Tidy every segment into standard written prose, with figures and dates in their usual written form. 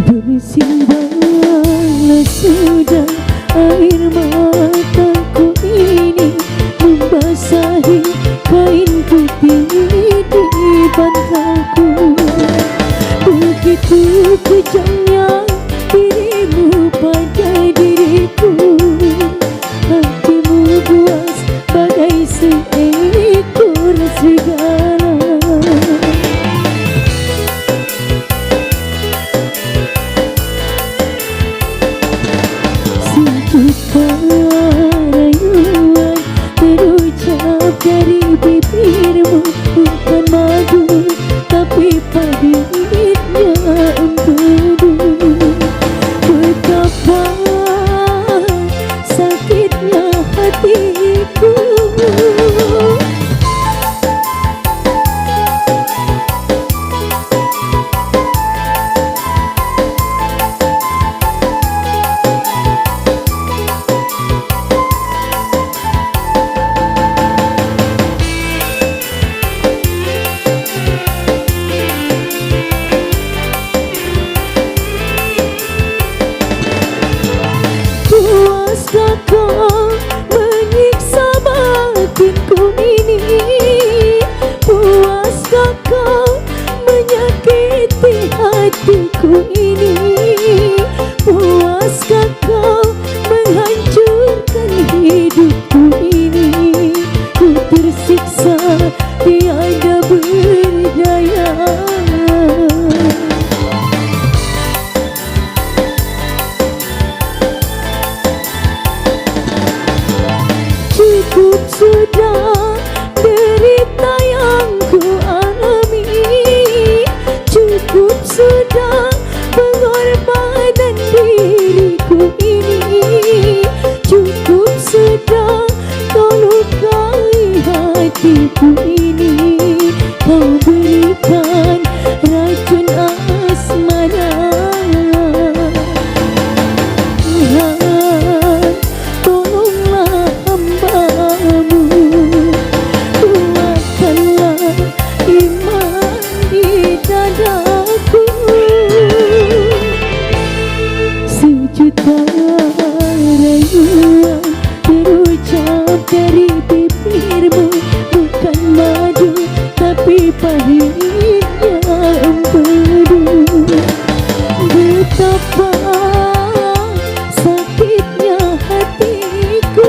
Bersimbahlah sudah air mataku ini, membasahi kain putih di bantalku. Begitu kejamnya dirimu pada diriku, hatimu buas bagai seekor serigala. Rayuan terucap dari bibirmu, bukan madu tapi pahitnya empedu. Betapa sakitnya hatiku. Puaskah kau menyiksa batinku ini? Puaskah kau menyakiti hatiku ini? Puaskah kau menghancurkan hidupku ini? Ku tersiksa tiada berdaya. Cukup sudah derita yang ku alami, cukup sudah pengorbanan diriku ini, cukup sudah kau lukai hatiku ini. Kau berikan racun asmara. Sejuta rayuan terucap dari bibirmu, bukan madu tapi pahitnya empedu. Betapa sakitnya hatiku.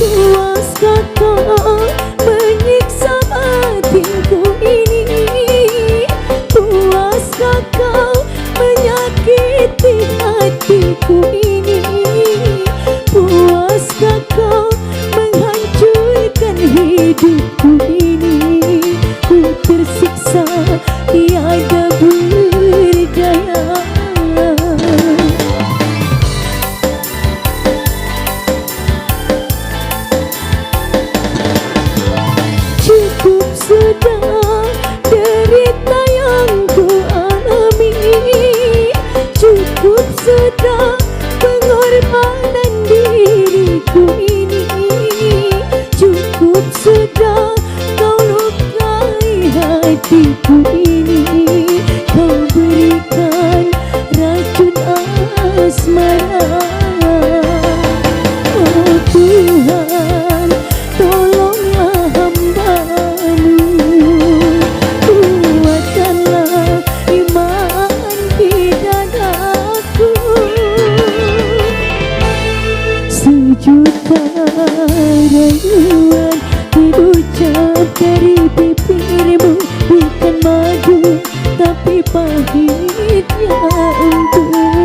Puaskah kau menyiksa batinku ini? Puaskah kau menyakiti hatiku ini? Puaskah kau menghancurkan hidupku ini? Ku tersiksa tiada berdaya. Cukup sudah derita yang ku alami, cukup sudah pengorbanan diriku ini, cukup sudah kau lukai hatiku ini. Kau berikan racun pahitnya untuk